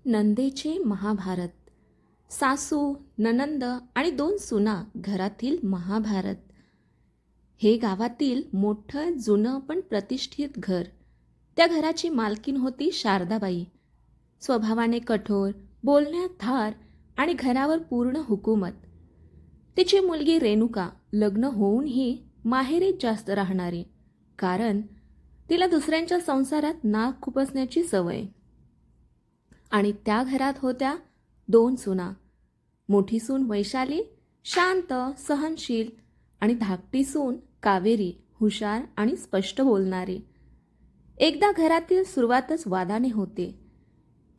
नंदेचे महाभारत. सासू, ननंद आणि 2 सुना घरातील महाभारत. हे गावातील मोठं जुनं पण प्रतिष्ठित घर. त्या घराची मालकीन होती शारदाबाई. स्वभावाने कठोर, बोलण्यात धार आणि घरावर पूर्ण हुकूमत. तिची मुलगी रेणुका लग्न होऊनही माहेरीत जास्त राहणारी, कारण तिला दुसऱ्यांच्या संसारात नाक खुपसण्याची सवय. आणि त्या घरात होत्या 2 सुना. मोठी सून वैशाली शांत, सहनशील आणि धाकटी सून कावेरी हुशार आणि स्पष्ट बोलणारी. एकदा घरातील सुरुवातच वादाने होते.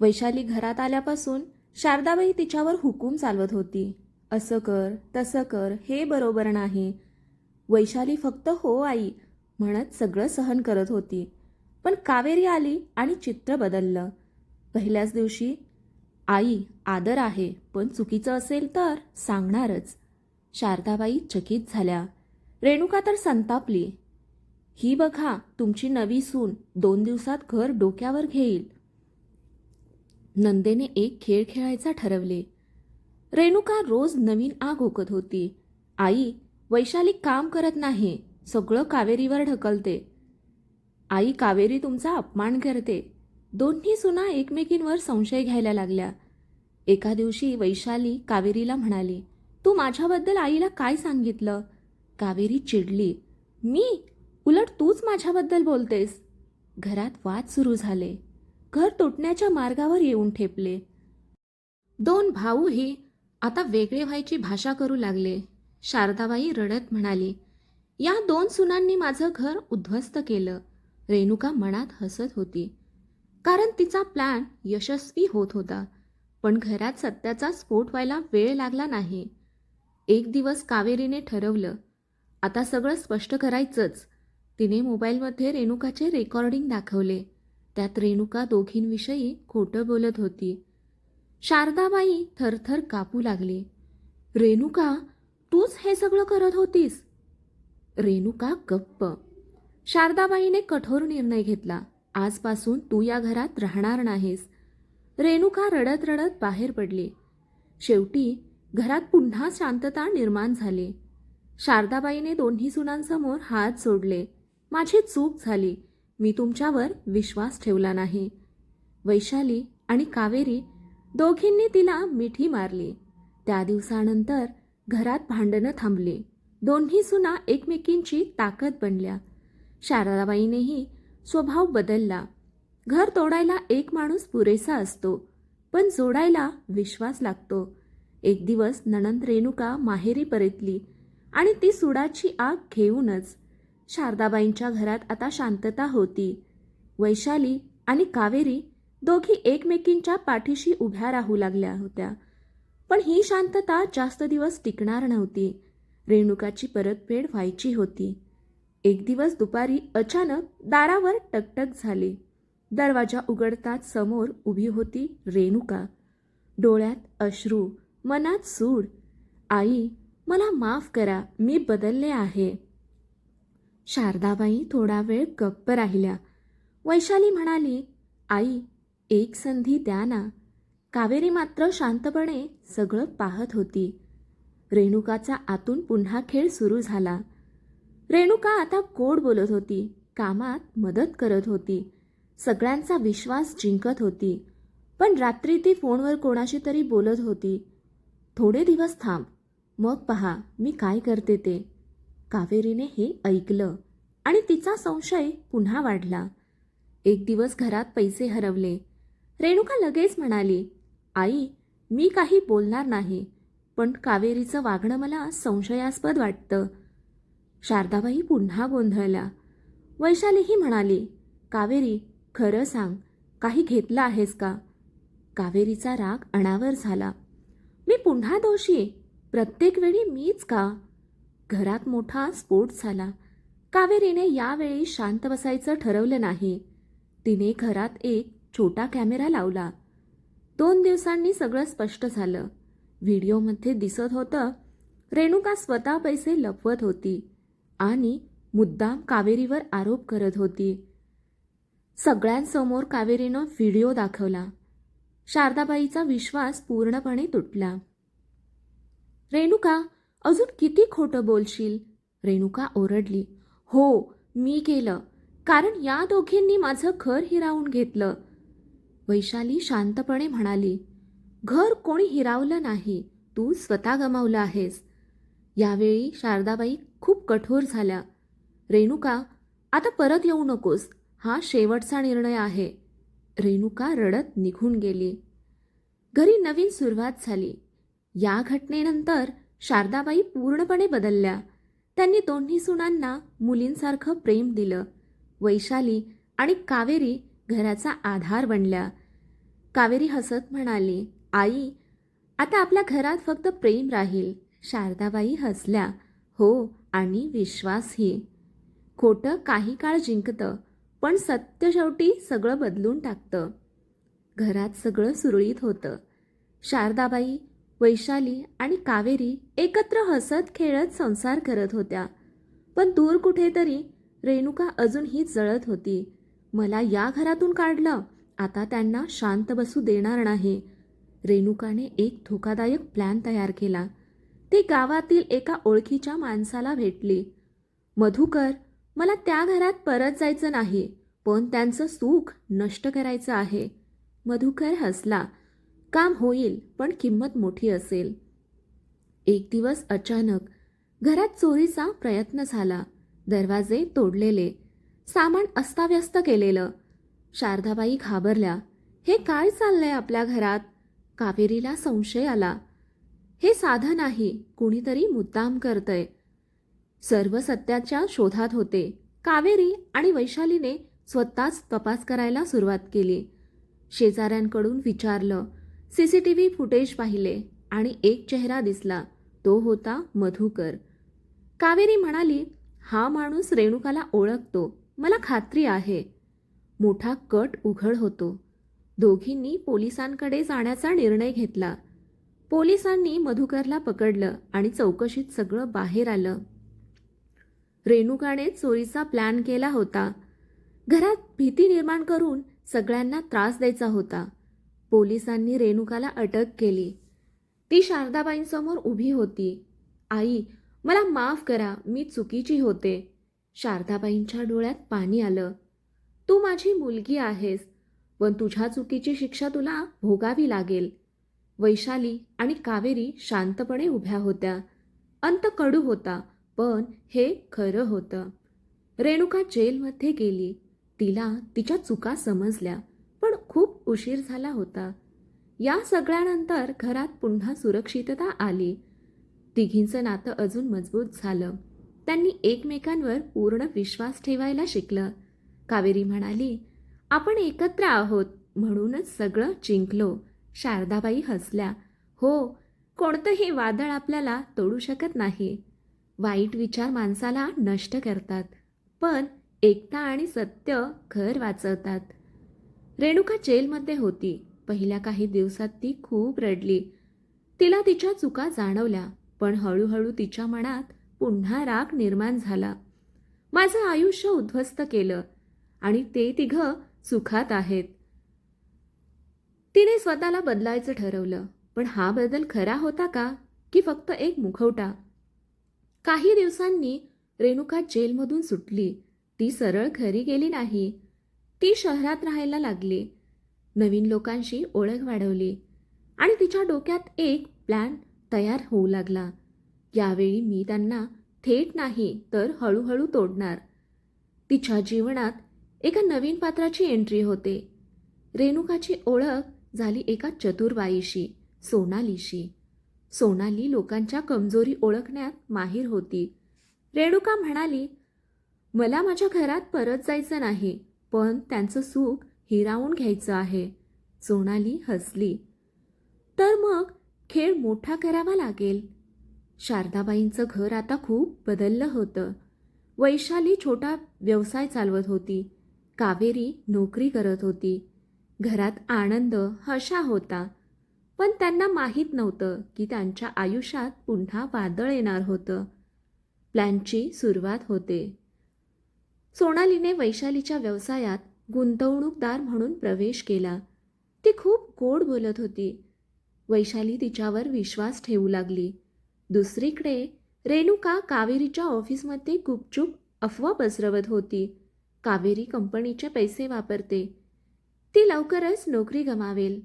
वैशाली घरात आल्यापासून शारदाबाई तिच्यावर हुकूम चालवत होती. असं कर, तसं कर, हे बरोबर नाही. वैशाली फक्त हो आई म्हणत सगळं सहन करत होती. पण कावेरी आली आणि चित्र बदललं. पहिल्याच दिवशी, आई आदर आहे, पण चुकीचं असेल तर सांगणारच. शारदाबाई चकित झाल्या. रेणुका तर संतापली. ही बघा, तुमची नवी सून 2 दिवसात घर डोक्यावर घेईल. नंदेने एक खेळ खेळायचा ठरवले. रेणुका रोज नवीन आग ओकत होती. आई, वैशाली काम करत नाही, सगळं कावेरीवर ढकलते. आई, कावेरी तुमचा अपमान करते. दोन्ही सुना एकमेकींवर संशय घ्यायला लागल्या. एका दिवशी वैशाली कावेरीला म्हणाली, तू माझ्याबद्दल आईला काय सांगितलं? कावेरी चिडली. मी? उलट तूच माझ्याबद्दल बोलतेस. घरात वाद सुरू झाले. घर तुटण्याच्या मार्गावर येऊन ठेपले. 2 भाऊही आता वेगळे व्हायची भाषा करू लागले. शारदाबाई रडत म्हणाली, या 2 सुनांनी माझं घर उद्ध्वस्त केलं. रेणुका मनात हसत होती, कारण तिचा प्लॅन यशस्वी होत होता. पण घरात सत्याचा स्फोट व्हायला वेळ लागला नाही. एक दिवस कावेरीने ठरवलं, आता सगळं स्पष्ट करायचंच. तिने मोबाईलमध्ये रेणुकाचे रेकॉर्डिंग दाखवले. त्यात रेणुका दोघींविषयी खोटं बोलत होती. शारदाबाई थरथर कापू लागली. रेणुका, तूच हे सगळं करत होतीस? रेणुका गप्प. शारदाबाईने कठोर निर्णय घेतला. आजपासून तू या घरात राहणार नाहीस. रेणुका रडत रडत बाहेर पडली. शेवटी घरात पुन्हा शांतता निर्माण झाली. शारदाबाईने दोन्ही सुनांसमोर हात जोडले. माझी चूक झाली. मी तुमच्यावर विश्वास ठेवला नाही. वैशाली आणि कावेरी दोघींनी तिला मिठी मारली. त्या दिवसानंतर घरात भांडणं थांबली. दोन्ही सुना एकमेकींची ताकद बनल्या. शारदाबाईनेही स्वभाव बदलला. घर तोडायला एक माणूस पुरेसा असतो, पण जोडायला विश्वास लागतो. एक दिवस नणंद रेणुका माहेरी परतली आणि ती सुडाची आग घेऊनच. शारदाबाईंच्या घरात आता शांतता होती. वैशाली आणि कावेरी दोघी एकमेकींच्या पाठीशी उभ्या राहू लागल्या होत्या. पण ही शांतता जास्त दिवस टिकणार नव्हती. रेणुकाची परतफेड व्हायची होती. एक दिवस दुपारी अचानक दारावर टकटक झाली. दरवाजा उघडताच समोर उभी होती रेणुका. डोळ्यात अश्रू, मनात सूड. आई, मला माफ करा, मी बदलले आहे. शारदाबाई थोडा वेळ गप्प राहिल्या. वैशाली म्हणाली, आई, एक संधी द्या ना. कावेरी मात्र शांतपणे सगळं पाहत होती. रेणुकाचा आतून पुन्हा खेळ सुरू झाला. रेणुका आता गोड बोलत होती, कामात मदत करत होती, सगळ्यांचा विश्वास जिंकत होती. पण रात्री ती फोनवर कोणाशी तरी बोलत होती. थोडे दिवस थांब, मग पहा मी काय करते ते. कावेरीने हे ऐकलं आणि तिचा संशय पुन्हा वाढला. एक दिवस घरात पैसे हरवले. रेणुका लगेच म्हणाली, आई, मी काही बोलणार नाही, पण कावेरीचं वागणं मला संशयास्पद वाटतं. शारदाबाई पुन्हा गोंधळल्या. वैशालीही म्हणाली, कावेरी, खरं सांग, काही घेतलं आहेस का? कावेरीचा राग अनावर झाला. मी पुन्हा दोषी? प्रत्येक वेळी मीच का? घरात मोठा स्फोट झाला. कावेरीने यावेळी शांत बसायचं ठरवलं नाही. तिने घरात एक छोटा कॅमेरा लावला. 2 दिवसांनी सगळं स्पष्ट झालं. व्हिडिओमध्ये दिसत होतं, रेणुका स्वतः पैसे लपवत होती आणि मुद्दाम कावेरीवर आरोप करत होती. सगळ्यांसमोर कावेरीनं व्हिडिओ दाखवला. शारदाबाईचा विश्वास पूर्णपणे तुटला. रेणुका, अजून किती खोटं बोलशील? रेणुका ओरडली. हो, मी केलं, कारण या दोघींनी माझं घर हिरावून घेतलं. वैशाली शांतपणे म्हणाली, घर कोणी हिरावलं नाही, तू स्वतः गमावलं आहेस. यावेळी शारदाबाई खूप कठोर झाल्या. रेणुका, आता परत येऊ नकोस, हा शेवटचा निर्णय आहे. रेणुका रडत निघून गेली. घरी नवीन सुरुवात झाली. या घटनेनंतर शारदाबाई पूर्णपणे बदलल्या. त्यांनी दोन्ही सुनांना मुलींसारखं प्रेम दिलं. वैशाली आणि कावेरी घराचा आधार बनल्या. कावेरी हसत म्हणाली, आई, आता आपल्या घरात फक्त प्रेम राहील. शारदाबाई हसल्या. हो, आणि विश्वासही. खोटं काही काळ जिंकतं, पण सत्य शेवटी सगळं बदलून टाकतं. घरात सगळं सुरळीत होतं. शारदाबाई, वैशाली आणि कावेरी एकत्र हसत खेळत संसार करत होत्या. पण दूर कुठेतरी रेणुका अजूनही जळत होती. मला या घरातून काढलं, आता त्यांना शांत बसू देणार नाही. रेणुकाने एक धोकादायक प्लॅन तयार केला. ती गावातील एका ओळखीच्या माणसाला भेटली. मधुकर, मला त्या घरात परत जायचं नाही, पण त्यांचं सुख नष्ट करायचं आहे. मधुकर हसला. काम होईल, पण किंमत मोठी असेल. एक दिवस अचानक घरात चोरीचा प्रयत्न झाला. दरवाजे तोडलेले, सामान अस्ताव्यस्त केलेलं. शारदाबाई घाबरल्या. हे काय चाललंय आपल्या घरात? कावेरीला संशय आला. हे साधं नाही, कुणीतरी मुद्दाम करतंय. सर्व सत्याच्या शोधात होते. कावेरी आणि वैशालीने स्वतःच तपास करायला सुरुवात केली. शेजाऱ्यांकडून विचारलं, CCTV फुटेज पाहिले आणि एक चेहरा दिसला. तो होता मधुकर. कावेरी म्हणाली, हा माणूस रेणुकाला ओळखतो, मला खात्री आहे. मोठा कट उघड होतो. दोघींनी पोलिसांकडे जाण्याचा निर्णय घेतला. पोलिसांनी मधुकरला पकडलं आणि चौकशीत सगळं बाहेर आलं. रेणुकाने चोरीचा प्लॅन केला होता. घरात भीती निर्माण करून सगळ्यांना त्रास द्यायचा होता. पोलिसांनी रेणुकाला अटक केली. ती शारदाबाईंसमोर उभी होती. आई, मला माफ करा, मी चुकीची होते. शारदाबाईंच्या डोळ्यात पाणी आलं. तू माझी मुलगी आहेस, पण तुझ्या चुकीची शिक्षा तुला भोगावी लागेल. वैशाली आणि कावेरी शांतपणे उभ्या होत्या. अंत कडू होता, पण हे खरं होतं. रेणुका जेलमध्ये गेली. तिला तिच्या चुका समजल्या, पण खूप उशीर झाला होता. या सगळ्यानंतर घरात पुन्हा सुरक्षितता आली. तिघींचं नातं अजून मजबूत झालं. त्यांनी एकमेकांवर पूर्ण विश्वास ठेवायला शिकलं. कावेरी म्हणाली, आपण एकत्र आहोत म्हणूनच सगळं जिंकलो. शारदाबाई हसल्या. हो, कोणतंही वादळ आपल्याला तोडू शकत नाही. वाईट विचार माणसाला नष्ट करतात, पण एकता आणि सत्य घर वाचवतात. रेणुका जेलमध्ये होती. पहिल्या काही दिवसात ती खूप रडली. तिला तिच्या चुका जाणवल्या, पण हळूहळू तिच्या मनात पुन्हा राग निर्माण झाला. माझं आयुष्य उद्ध्वस्त केलं आणि ते तिघं सुखात आहेत. तिने स्वतःला बदलायचं ठरवलं. पण हा बदल खरा होता का, की फक्त एक मुखवटा? काही दिवसांनी रेणुका जेलमधून सुटली. ती सरळ घरी गेली नाही. ती शहरात राहायला लागली. नवीन लोकांशी ओळख वाढवली आणि तिच्या डोक्यात एक प्लॅन तयार होऊ लागला. यावेळी मी त्यांना थेट नाही तर हळूहळू तोडणार. तिच्या जीवनात एका नवीन पात्राची एंट्री होते. रेणुकाची ओळख झाली एका चतुर बाईशी, सोनालीशी. सोनाली लोकांच्या कमजोरी ओळखण्यात माहीर होती. रेणुका म्हणाली, मला माझ्या घरात परत जायचं नाही, पण त्यांचं सुख हिरावून घ्यायचं आहे. सोनाली हसली. तर मग खेळ मोठा करावा लागेल. शारदाबाईंचं घर आता खूप बदललं होतं. वैशाली छोटा व्यवसाय चालवत होती. कावेरी नोकरी करत होती. घरात आनंद हशा होता. पण त्यांना माहीत नव्हतं की त्यांच्या आयुष्यात पुन्हा वादळ येणार होतं. प्लॅनची सुरुवात होते. सोनालीने वैशालीच्या व्यवसायात गुंतवणूकदार म्हणून प्रवेश केला. ती खूप गोड बोलत होती. वैशाली तिच्यावर विश्वास ठेवू लागली. दुसरीकडे रेणुका कावेरीच्या ऑफिसमध्ये गुपचूप अफवा पसरवत होती. कावेरी कंपनीचे पैसे वापरते. ती लवकरच नोकरी गमावेल.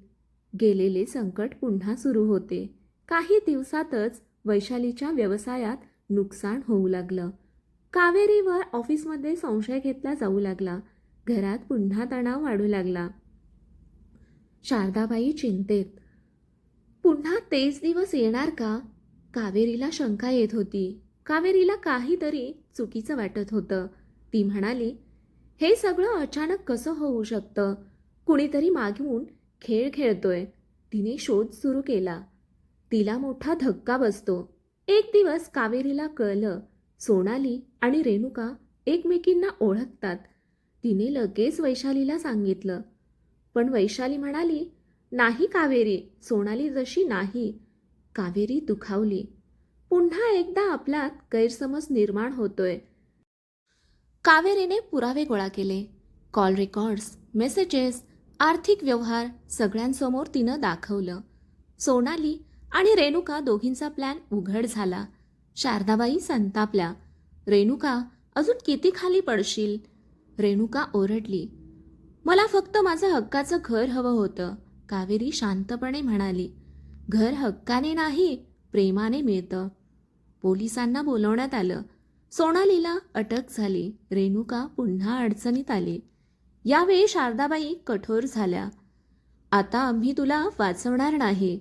गेलेले संकट पुन्हा सुरू होते. काही दिवसातच वैशालीच्या व्यवसायात नुकसान होऊ लागलं. कावेरीवर ऑफिसमध्ये संशय घेतला जाऊ लागला. घरात पुन्हा तणाव वाढू लागला. शारदाबाई चिंतेत. पुन्हा तेच दिवस येणार का? कावेरीला शंका येत होती. कावेरीला काहीतरी चुकीचं वाटत होतं. ती म्हणाली, हे सगळं अचानक कसं होऊ शकतं? कुणीतरी मागून खेळ खेळतोय. तिने शोध सुरू केला. तिला मोठा धक्का बसतो. एक दिवस कावेरीला कळलं, सोनाली आणि रेणुका एकमेकींना ओळखतात. तिने लगेच वैशालीला सांगितलं. पण वैशाली म्हणाली, नाही कावेरी, सोनाली जशी नाही. कावेरी दुखावली. पुन्हा एकदा आपल्यात गैरसमज निर्माण होतोय. कावेरीने पुरावे गोळा केले. कॉल रेकॉर्ड्स, मेसेजेस, आर्थिक व्यवहार सगळ्यांसमोर तिनं दाखवलं. सोनाली आणि रेणुका दोघींचा प्लॅन उघड झाला. शारदाबाई संतापल्या. रेणुका, अजून किती खाली पडशील? रेणुका ओरडली. मला फक्त माझं हक्काचं घर हवं होतं. कावेरी शांतपणे म्हणाली. घर हक्काने नाही, प्रेमाने मिळतं. पोलिसांना बोलवण्यात आलं. सोनालीला अटक झाली. रेणुका पुन्हा अडचणीत आली. यावेळी शारदाबाई कठोर झाल्या. आता आम्ही तुला वाचवणार नाही.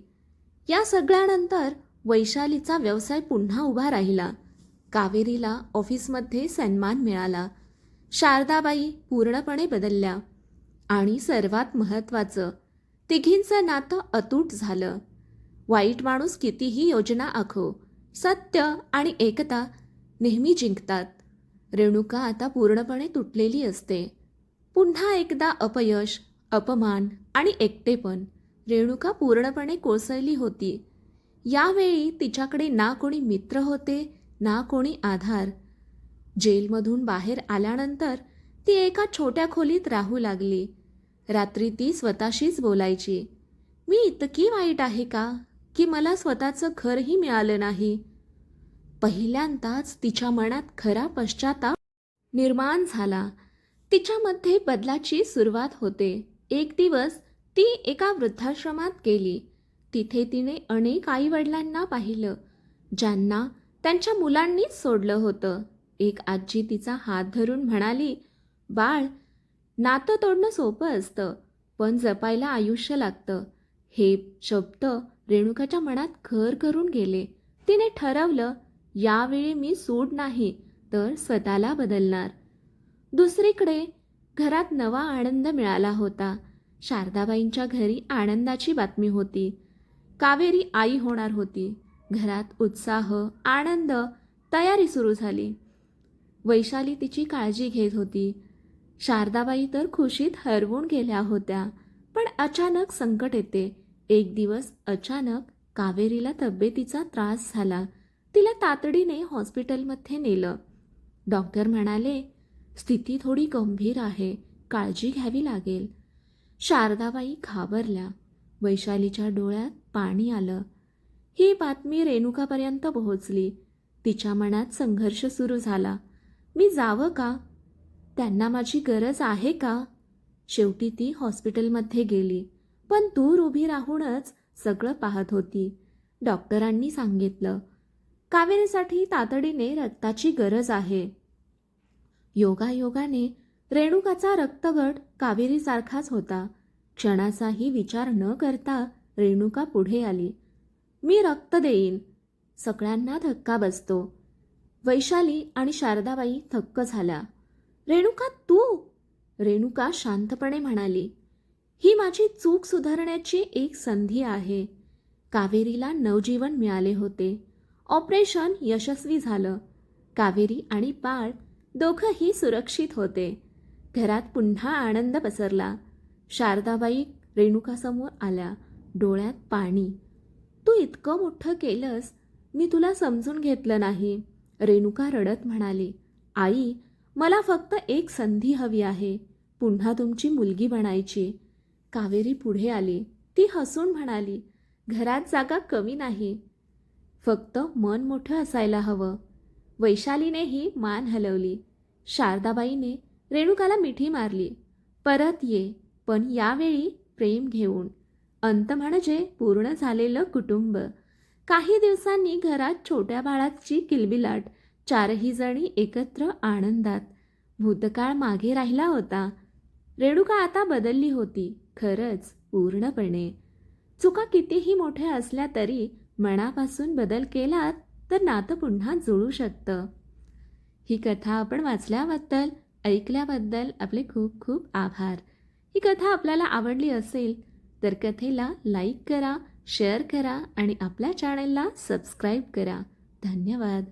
या सगळ्यानंतर वैशालीचा व्यवसाय पुन्हा उभा राहिला. कावेरीला ऑफिसमध्ये सन्मान मिळाला. शारदाबाई पूर्णपणे बदलल्या. आणि सर्वात महत्त्वाचं, तिघींचं नातं अतूट झालं. वाईट माणूस कितीही योजना आखो, सत्य आणि एकता नेहमी जिंकतात. रेणुका आता पूर्णपणे तुटलेली असते. पुन्हा एकदा अपयश, अपमान आणि एकटेपण. रेणुका पूर्णपणे कोसळली होती. यावेळी तिच्याकडे ना कोणी मित्र होते, ना कोणी आधार. जेलमधून बाहेर आल्यानंतर ती एका छोट्या खोलीत राहू लागली. रात्री ती स्वतःशीच बोलायची, मी इतकी वाईट आहे का, की मला स्वतःचं घरही मिळालं नाही. पहिल्यांदाच तिच्या मनात खरा पश्चाताप निर्माण झाला. तिच्यामध्ये बदलाची सुरुवात होते. एक दिवस ती एका वृद्धाश्रमात गेली. तिथे तिने अनेक आईवडिलांना पाहिलं, ज्यांना त्यांच्या मुलांनीच सोडलं होतं. एक आजी तिचा हात धरून म्हणाली, बाळ, नातं तोडणं सोपं असतं, पण जपायला आयुष्य लागतं. हे शब्द रेणुकाच्या मनात घर करून गेले. तिने ठरवलं, यावेळी मी सूड नाही तर स्वतःला बदलणार. दुसरीकडे घरात नवा आनंद मिळाला होता. शारदाबाईंच्या घरी आनंदाची बातमी होती. कावेरी आई होणार होती. घरात उत्साह, आनंद, तयारी सुरू झाली. वैशाली तिची काळजी घेत होती. शारदाबाई तर खुशीत हरवून गेल्या होत्या. पण अचानक संकट येते. एक दिवस अचानक कावेरीला तब्येतीचा त्रास झाला. तिला तातडीने हॉस्पिटलमध्ये नेलं. डॉक्टर म्हणाले, स्थिती थोडी गंभीर आहे, काळजी घ्यावी लागेल. शारदाबाई घाबरल्या. वैशालीच्या डोळ्यात पाणी आलं. ही बातमी रेणुकापर्यंत पोहोचली. तिच्या मनात संघर्ष सुरू झाला. मी जावं का? त्यांना माझी गरज आहे का? शेवटी ती हॉस्पिटलमध्ये गेली. पण दूर उभी राहूनच सगळं पाहत होती. डॉक्टरांनी सांगितलं, कावेरीसाठी तातडीने रक्ताची गरज आहे. योगायोगाने रेणुकाचा रक्तगट कावेरीसारखाच होता. क्षणाचाही विचार न करता रेणुका पुढे आली. मी रक्त देईन. सगळ्यांना धक्का बसतो. वैशाली आणि शारदाबाई थक्क झाल्या. रेणुका, तू? रेणुका शांतपणे म्हणाली, ही माझी चूक सुधारण्याची एक संधी आहे. कावेरीला नवजीवन मिळाले होते. ऑपरेशन यशस्वी झालं. कावेरी आणि बाळ दोघंही सुरक्षित होते. घरात पुन्हा आनंद पसरला. शारदाबाई रेणुकासमोर आल्या. डोळ्यात पाणी. तू इतकं मोठं केलंस, मी तुला समजून घेतलं नाही. रेणुका रडत म्हणाली, आई, मला फक्त एक संधी हवी आहे. पुन्हा तुमची मुलगी बनायची. कावेरी पुढे आली. ती हसून म्हणाली, घरात जागा कमी नाही, फक्त मन मोठं असायला हवं. वैशालीनेही मान हलवली. शारदाबाईने रेणुकाला मिठी मारली. परत ये, पण यावेळी प्रेम घेऊन. अंत म्हणजे पूर्ण झालेलं कुटुंब. काही दिवसांनी घरात छोट्या बाळाची किलबिलाट. चारही जणी एकत्र आनंदात. भूतकाळ मागे राहिला होता. रेणुका आता बदलली होती, खरंच पूर्णपणे. चुका कितीही मोठ्या असल्या तरी मनापासून बदल केलात तर नातं पुन्हा जुळू शकतं. ही कथा आपण वाचल्याबद्दल, ऐकल्याबद्दल आपले खूप खूप आभार. ही कथा आपल्याला आवडली असेल तर कथेला लाईक करा, शेअर करा आणि आपल्या चॅनलला सबस्क्राईब करा. धन्यवाद.